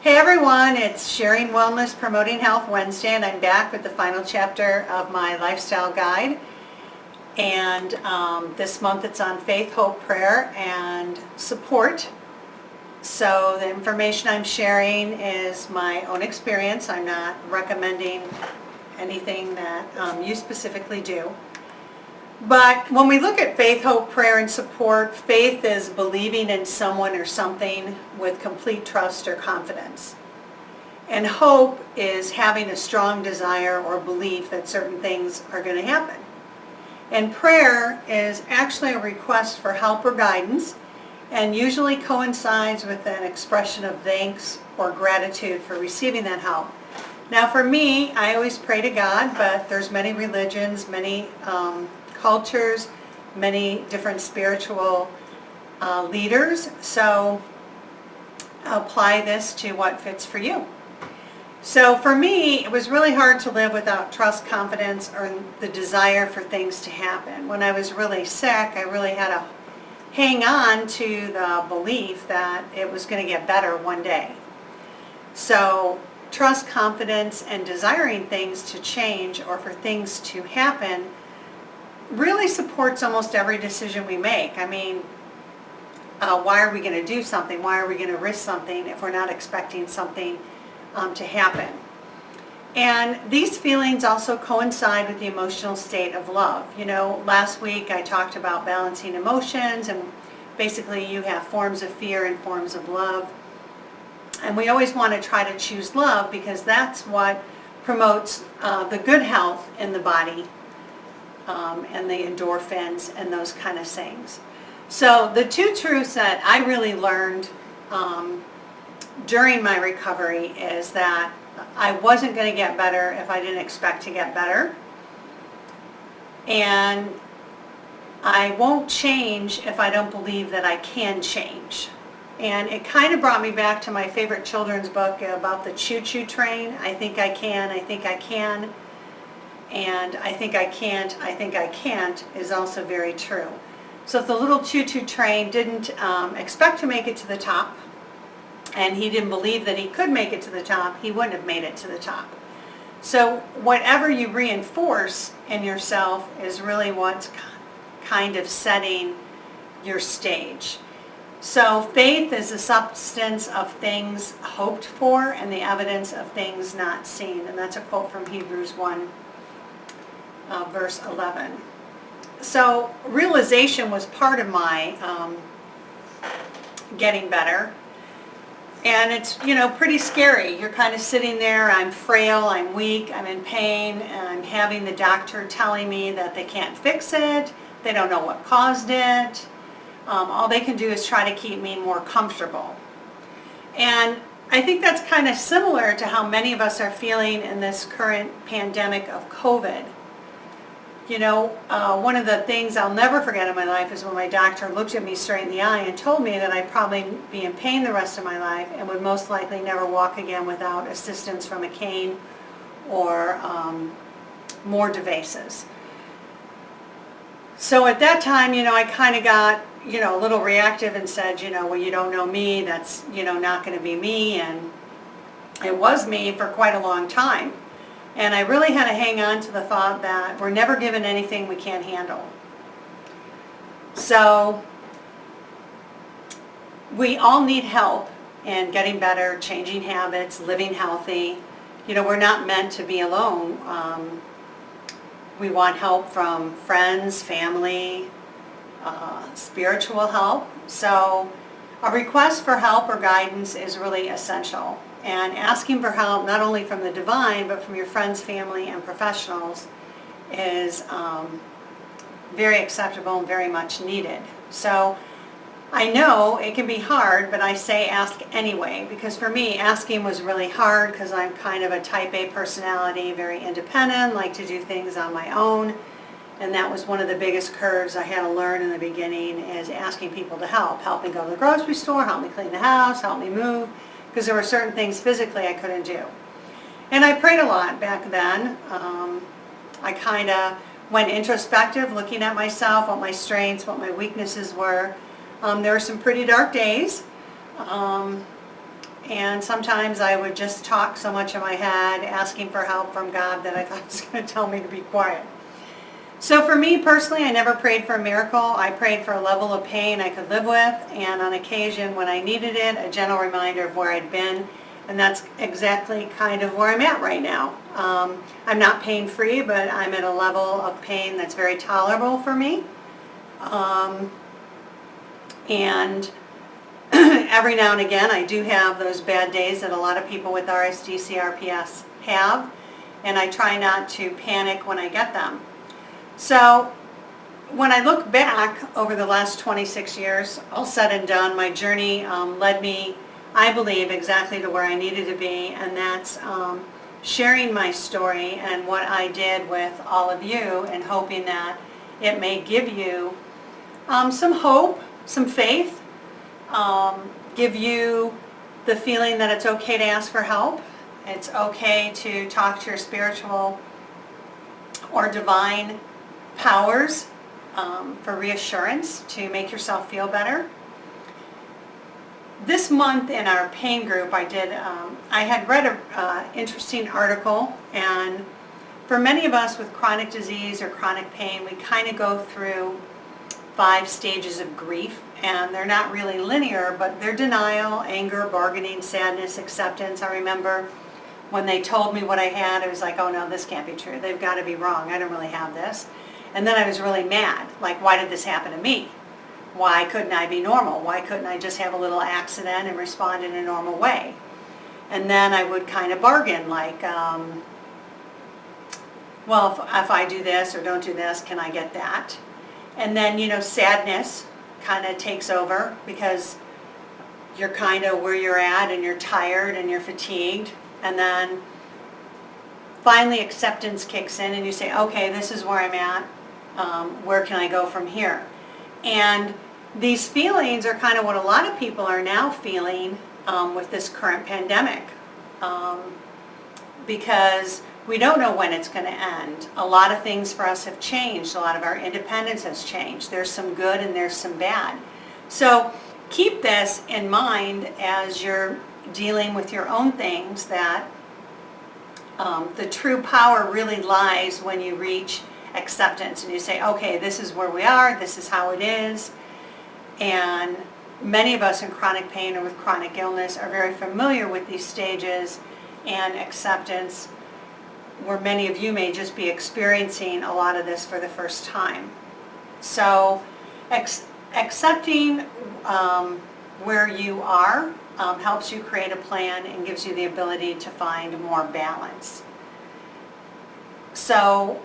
Hey everyone, it's Sharing Wellness, Promoting Health Wednesday, and I'm back with the final chapter of my lifestyle guide. And this month it's on faith, hope, prayer, and support. So the information I'm sharing is my own experience. I'm not recommending anything that you specifically do. But when we look at faith, hope, prayer, and support, faith is believing in someone or something with complete trust or confidence. And hope is having a strong desire or belief that certain things are going to happen. And prayer is actually a request for help or guidance, and usually coincides with an expression of thanks or gratitude for receiving that help. Now for me, I always pray to God, but there's many religions, many cultures, many different spiritual leaders, so apply this to what fits for you. So for me, it was really hard to live without trust, confidence, or the desire for things to happen. When I was really sick, I really had to hang on to the belief that it was going to get better one day. So trust, confidence, and desiring things to change or for things to happen really supports almost every decision we make. I mean, why are we going to do something? Why are we going to risk something if we're not expecting something to happen? And these feelings also coincide with the emotional state of love. You know, last week I talked about balancing emotions, and basically you have forms of fear and forms of love. And we always want to try to choose love because that's what promotes the good health in the body. And the endorphins and those kind of things. So the two truths that I really learned during my recovery is that I wasn't going to get better if I didn't expect to get better. And I won't change if I don't believe that I can change. And it kind of brought me back to my favorite children's book about the choo-choo train. I think I can, I think I can. And I think I can't is also very true. So if the little choo-choo train didn't expect to make it to the top, and he didn't believe that he could make it to the top, he wouldn't have made it to the top. So whatever you reinforce in yourself is really what's kind of setting your stage. So faith is the substance of things hoped for and the evidence of things not seen. And that's a quote from Hebrews 1. Verse 11. So realization was part of my getting better, and it's, you know, pretty scary. You're kind of sitting there, I'm frail, I'm weak, I'm in pain, and I'm having the doctor telling me that they can't fix it, they don't know what caused it, all they can do is try to keep me more comfortable. And I think that's kind of similar to how many of us are feeling in this current pandemic of COVID. You know, one of the things I'll never forget in my life is when my doctor looked at me straight in the eye and told me that I'd probably be in pain the rest of my life and would most likely never walk again without assistance from a cane or more devices. So at that time, you know, I kind of got, you know, a little reactive and said, you know, well, you don't know me, that's, you know, not going to be me. And it was me for quite a long time. And I really had to hang on to the thought that we're never given anything we can't handle. So we all need help in getting better, changing habits, living healthy. You know, we're not meant to be alone. We want help from friends, family, spiritual help. So a request for help or guidance is really essential. And asking for help, not only from the divine, but from your friends, family, and professionals is very acceptable and very much needed. So I know it can be hard, but I say ask anyway, because for me, asking was really hard because I'm kind of a type A personality, very independent, like to do things on my own. And that was one of the biggest curves I had to learn in the beginning, is asking people to help me go to the grocery store, help me clean the house, help me move, because there were certain things physically I couldn't do. And I prayed a lot back then. I kind of went introspective, looking at myself, what my strengths, what my weaknesses were. There were some pretty dark days. and sometimes I would just talk so much in my head, asking for help from God, that I thought He was going to tell me to be quiet. So for me personally, I never prayed for a miracle. I prayed for a level of pain I could live with, and on occasion when I needed it, a gentle reminder of where I'd been. And that's exactly kind of where I'm at right now. I'm not pain-free, but I'm at a level of pain that's very tolerable for me. And every now and again, I do have those bad days that a lot of people with RSD, CRPS have, and I try not to panic when I get them. So when I look back over the last 26 years, all said and done, my journey led me, I believe, exactly to where I needed to be, and that's sharing my story and what I did with all of you, and hoping that it may give you some hope, some faith, give you the feeling that it's okay to ask for help. It's okay to talk to your spiritual or divine powers for reassurance, to make yourself feel better. This month in our pain group, I had read an interesting article, and for many of us with chronic disease or chronic pain, we kind of go through 5 stages of grief, and they're not really linear, but they're denial, anger, bargaining, sadness, acceptance. I remember when they told me what I had, I was like, oh no, this can't be true. They've got to be wrong. I don't really have this. And then I was really mad, like, why did this happen to me? Why couldn't I be normal? Why couldn't I just have a little accident and respond in a normal way? And then I would kind of bargain, like, well, if I do this or don't do this, can I get that? And then, sadness kind of takes over, because you're kind of where you're at, and you're tired and you're fatigued. And then finally acceptance kicks in, and you say, okay, this is where I'm at. Where can I go from here? And these feelings are kind of what a lot of people are now feeling with this current pandemic, because we don't know when it's going to end. A lot of things for us have changed. A lot of our independence has changed. There's some good and there's some bad. So keep this in mind as you're dealing with your own things, that the true power really lies when you reach acceptance and you say, okay, this is where we are, this is how it is. And many of us in chronic pain or with chronic illness are very familiar with these stages and acceptance, where many of you may just be experiencing a lot of this for the first time. So accepting where you are helps you create a plan and gives you the ability to find more balance. So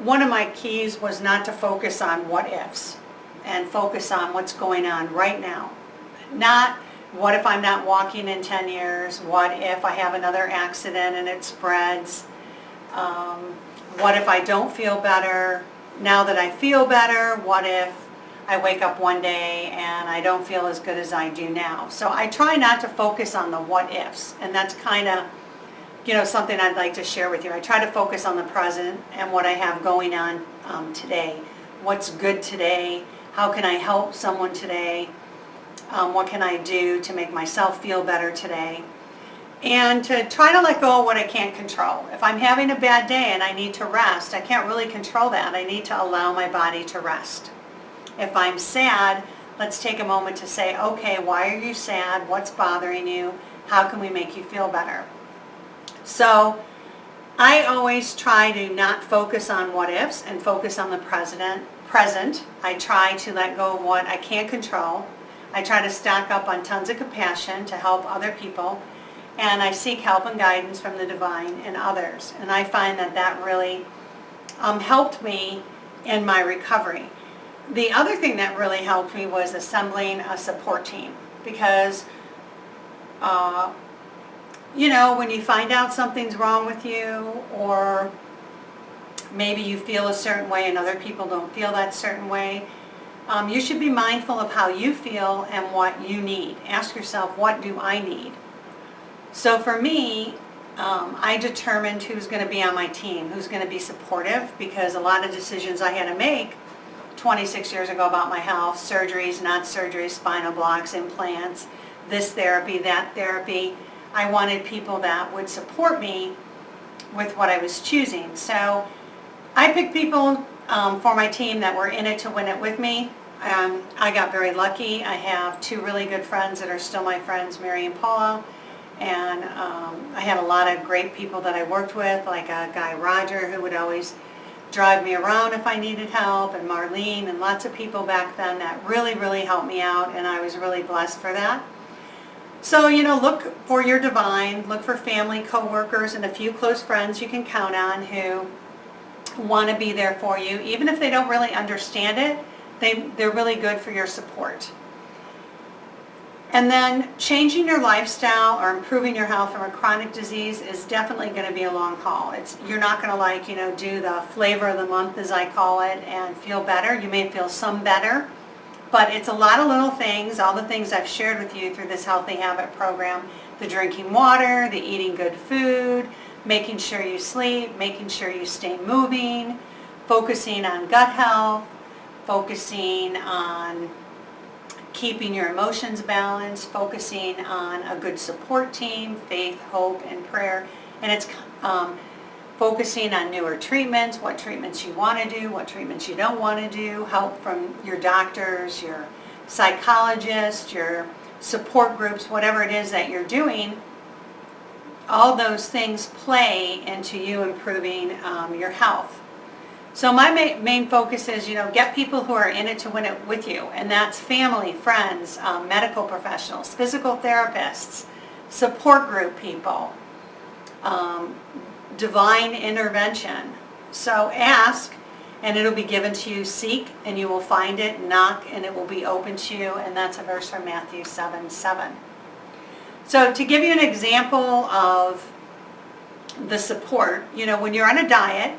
one of my keys was not to focus on what ifs, and focus on what's going on right now. Not what if I'm not walking in 10 years, what if I have another accident and it spreads, what if I don't feel better. Now that I feel better, what if I wake up one day and I don't feel as good as I do now? So I try not to focus on the what ifs, and that's kind of something I'd like to share with you. I try to focus on the present and what I have going on today. What's good today? How can I help someone today? What can I do to make myself feel better today? And to try to let go of what I can't control. If I'm having a bad day and I need to rest, I can't really control that. I need to allow my body to rest. If I'm sad, let's take a moment to say, okay, why are you sad? What's bothering you? How can we make you feel better? So I always try to not focus on what ifs and focus on the present. I try to let go of what I can't control. I try to stack up on tons of compassion to help other people, and I seek help and guidance from the divine and others. And I find that really helped me in my recovery. The other thing that really helped me was assembling a support team, because when you find out something's wrong with you, or maybe you feel a certain way and other people don't feel that certain way, you should be mindful of how you feel and what you need. Ask yourself, what do I need? So for me, I determined who's going to be on my team, who's going to be supportive, because a lot of decisions I had to make 26 years ago about my health, surgeries, not surgeries, spinal blocks, implants, this therapy, that therapy, I wanted people that would support me with what I was choosing. So I picked people for my team that were in it to win it with me. I got very lucky. I have two really good friends that are still my friends, Mary and Paula. And I had a lot of great people that I worked with, like a guy, Roger, who would always drive me around if I needed help, and Marlene, and lots of people back then that really, really helped me out, and I was really blessed for that. So, look for your divine, look for family, co-workers, and a few close friends you can count on who want to be there for you. Even if they don't really understand it, they're really good for your support. And then changing your lifestyle or improving your health from a chronic disease is definitely going to be a long haul. You're not going to do the flavor of the month, as I call it, and feel better. You may feel some better, but it's a lot of little things, all the things I've shared with you through this Healthy Habit program. The drinking water, the eating good food, making sure you sleep, making sure you stay moving, focusing on gut health, focusing on keeping your emotions balanced, focusing on a good support team, faith, hope, and prayer. And it's focusing on newer treatments, what treatments you want to do, what treatments you don't want to do, help from your doctors, your psychologist, your support groups, whatever it is that you're doing. All those things play into you improving your health. So my main focus is, get people who are in it to win it with you, and that's family, friends, medical professionals, physical therapists, support group people, divine intervention. So ask, and it'll be given to you. Seek, and you will find it. Knock, and it will be open to you, and that's a verse from Matthew 7:7. So to give you an example of the support, when you're on a diet,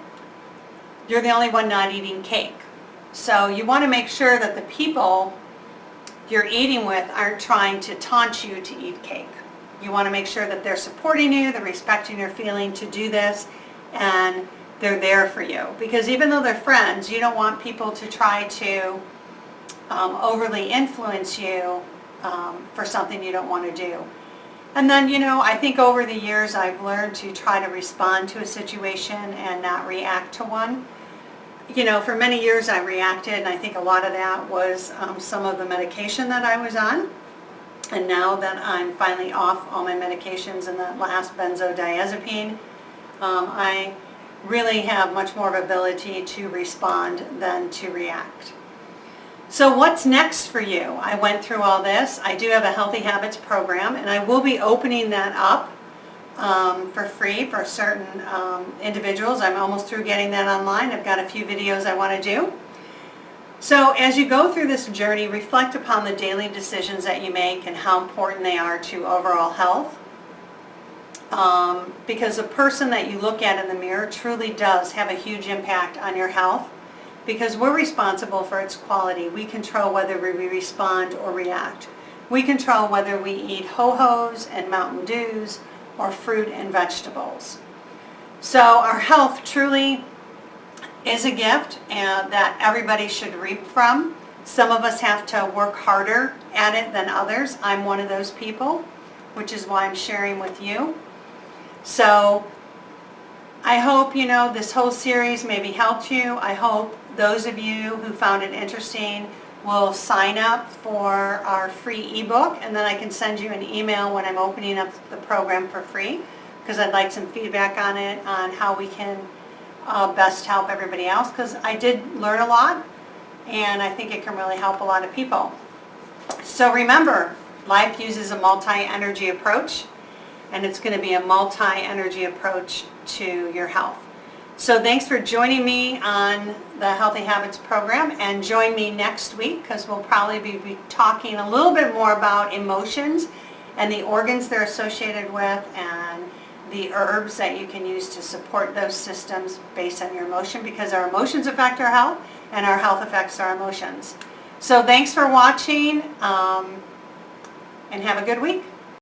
you're the only one not eating cake. So you want to make sure that the people you're eating with aren't trying to taunt you to eat cake. You want to make sure that they're supporting you, they're respecting your feeling to do this, and they're there for you. Because even though they're friends, you don't want people to try to overly influence you for something you don't want to do. And then, I think over the years I've learned to try to respond to a situation and not react to one. For many years I reacted, and I think a lot of that was some of the medication that I was on. And now that I'm finally off all my medications and the last benzodiazepine, I really have much more of ability to respond than to react. So what's next for you? I went through all this. I do have a Healthy Habits program, and I will be opening that up for free for certain individuals. I'm almost through getting that online. I've got a few videos I want to do. So as you go through this journey, reflect upon the daily decisions that you make and how important they are to overall health. Because the person that you look at in the mirror truly does have a huge impact on your health, because we're responsible for its quality. We control whether we respond or react. We control whether we eat Ho-Hos and Mountain Dews or fruit and vegetables. So our health truly is a gift that everybody should reap from. Some of us have to work harder at it than others. I'm one of those people, which is why I'm sharing with you. So I hope, this whole series maybe helped you. I hope those of you who found it interesting will sign up for our free ebook, and then I can send you an email when I'm opening up the program for free, because I'd like some feedback on it, on how we can best help everybody else, because I did learn a lot, and I think it can really help a lot of people. So remember, life uses a multi-energy approach, and it's going to be a multi-energy approach to your health. So thanks for joining me on the Healthy Habits program, and join me next week, because we'll probably be talking a little bit more about emotions and the organs they're associated with, and the herbs that you can use to support those systems based on your emotion, because our emotions affect our health and our health affects our emotions. So thanks for watching, and have a good week.